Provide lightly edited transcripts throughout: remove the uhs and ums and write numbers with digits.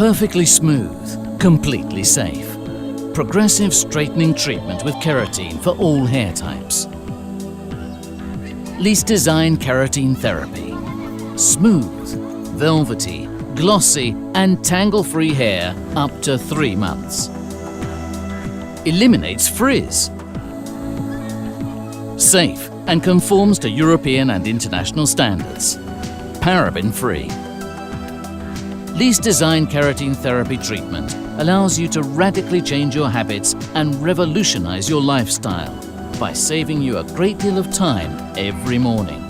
Perfectly smooth, completely safe. Progressive straightening treatment with keratin for all hair types. Lisse Design Keratin Therapy. Smooth, velvety, glossy and tangle-free hair up to 3 months. Eliminates frizz. Safe and conforms to European and international standards. Paraben-free. Lisse Design Keratin Therapy treatment allows you to radically change your habits and revolutionize your lifestyle by saving you a great deal of time every morning.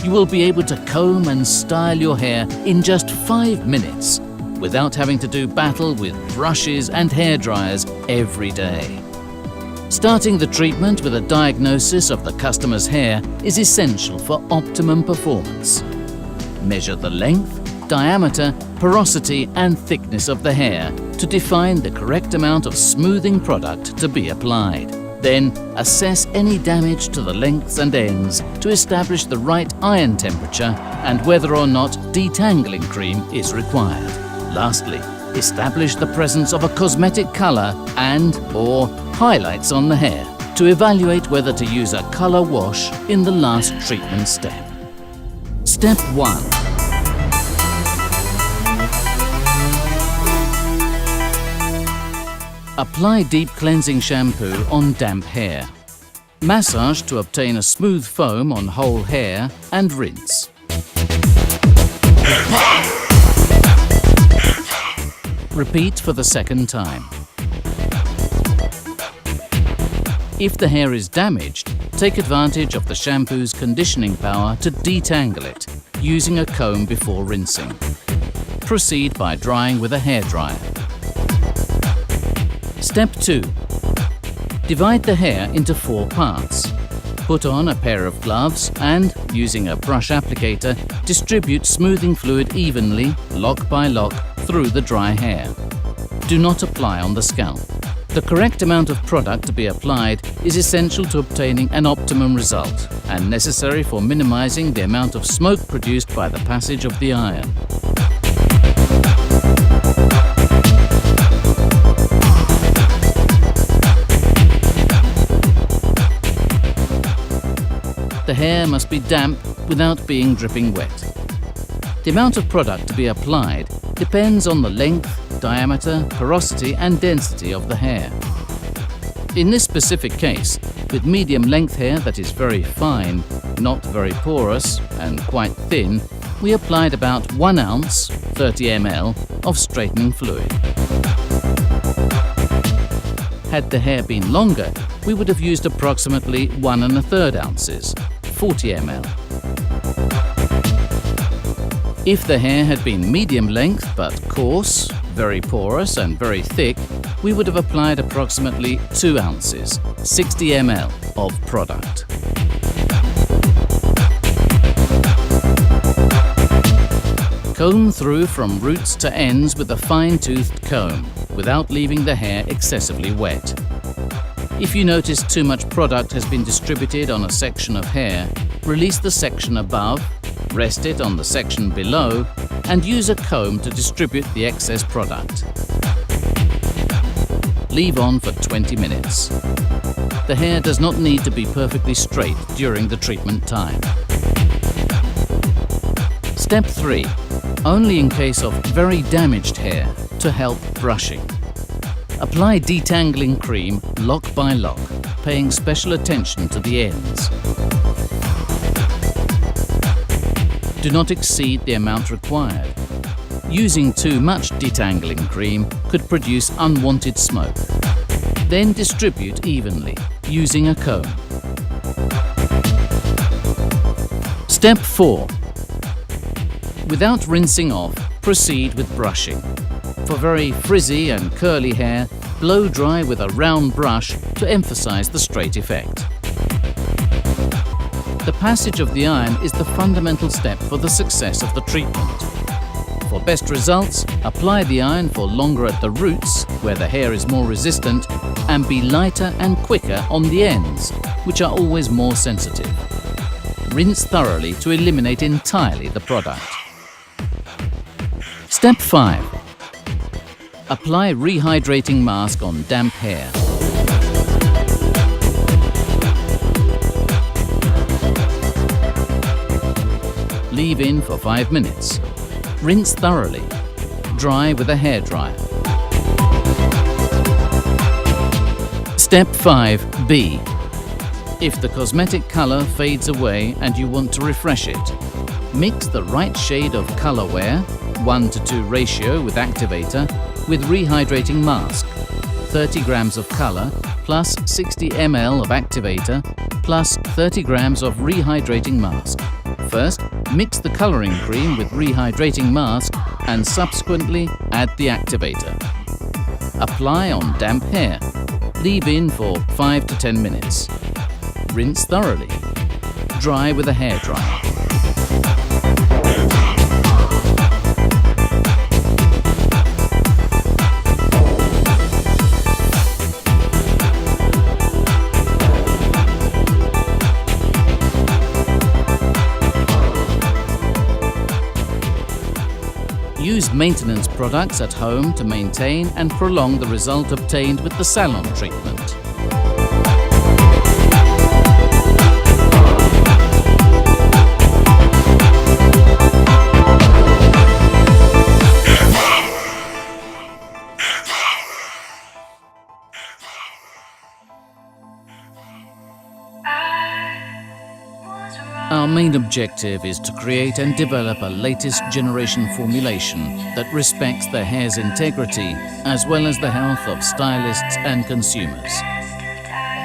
You will be able to comb and style your hair in just 5 minutes without having to do battle with brushes and hair dryers every day. Starting the treatment with a diagnosis of the customer's hair is essential for optimum performance. Measure the length, diameter, porosity and thickness of the hair to define the correct amount of smoothing product to be applied. Then assess any damage to the lengths and ends to establish the right iron temperature and whether or not detangling cream is required. Lastly, establish the presence of a cosmetic color and/or highlights on the hair to evaluate whether to use a color wash in the last treatment step. Step 1. Apply deep cleansing shampoo on damp hair. Massage to obtain a smooth foam on whole hair and rinse. Repeat for the second time. If the hair is damaged, take advantage of the shampoo's conditioning power to detangle it, using a comb before rinsing. Proceed by drying with a hairdryer. Step 2. Divide the hair into 4 parts. Put on a pair of gloves and, using a brush applicator, distribute smoothing fluid evenly, lock by lock, through the dry hair. Do not apply on the scalp. The correct amount of product to be applied is essential to obtaining an optimum result and necessary for minimizing the amount of smoke produced by the passage of the iron. The hair must be damp without being dripping wet. The amount of product to be applied depends on the length, diameter, porosity and density of the hair. In this specific case, with medium length hair that is very fine, not very porous and quite thin, we applied about 1 ounce, 30 ml, of straightening fluid. Had the hair been longer, we would have used approximately 1 1/3 ounces, 40 ml. If the hair had been medium length but coarse, very porous and very thick, we would have applied approximately 2 ounces, 60 ml, of product. Comb through from roots to ends with a fine-toothed comb, without leaving the hair excessively wet. If you notice too much product has been distributed on a section of hair, release the section above, rest it on the section below, and use a comb to distribute the excess product. Leave on for 20 minutes. The hair does not need to be perfectly straight during the treatment time. Step 3. Only in case of very damaged hair to help brushing. Apply detangling cream lock by lock, paying special attention to the ends. Do not exceed the amount required. Using too much detangling cream could produce unwanted smoke. Then distribute evenly, using a comb. Step 4. Without rinsing off, proceed with brushing. For very frizzy and curly hair, blow dry with a round brush to emphasize the straight effect. The passage of the iron is the fundamental step for the success of the treatment. For best results, apply the iron for longer at the roots, where the hair is more resistant, and be lighter and quicker on the ends, which are always more sensitive. Rinse thoroughly to eliminate entirely the product. Step 5. Apply rehydrating mask on damp hair. Leave in for 5 minutes. Rinse thoroughly. Dry with a hairdryer. Step 5B. If the cosmetic color fades away and you want to refresh it, mix the right shade of color wear, 1:2 ratio with activator, with rehydrating mask, 30 grams of color plus 60 ml of activator plus 30 grams of rehydrating mask. First, mix the coloring cream with rehydrating mask and subsequently add the activator. Apply on damp hair. Leave in for 5 to 10 minutes. Rinse thoroughly. Dry with a hairdryer. Use maintenance products at home to maintain and prolong the result obtained with the salon treatment. Our main objective is to create and develop a latest generation formulation that respects the hair's integrity as well as the health of stylists and consumers.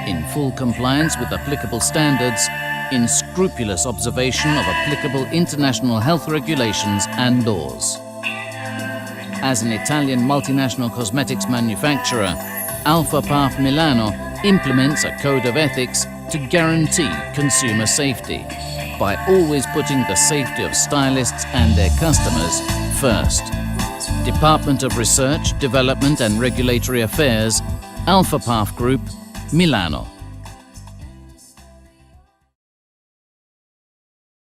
In full compliance with applicable standards, in scrupulous observation of applicable international health regulations and laws. As an Italian multinational cosmetics manufacturer, Alfaparf Milano implements a code of ethics to guarantee consumer safety by always putting the safety of stylists and their customers first. Department of Research, Development and Regulatory Affairs, Alfaparf Group, Milano.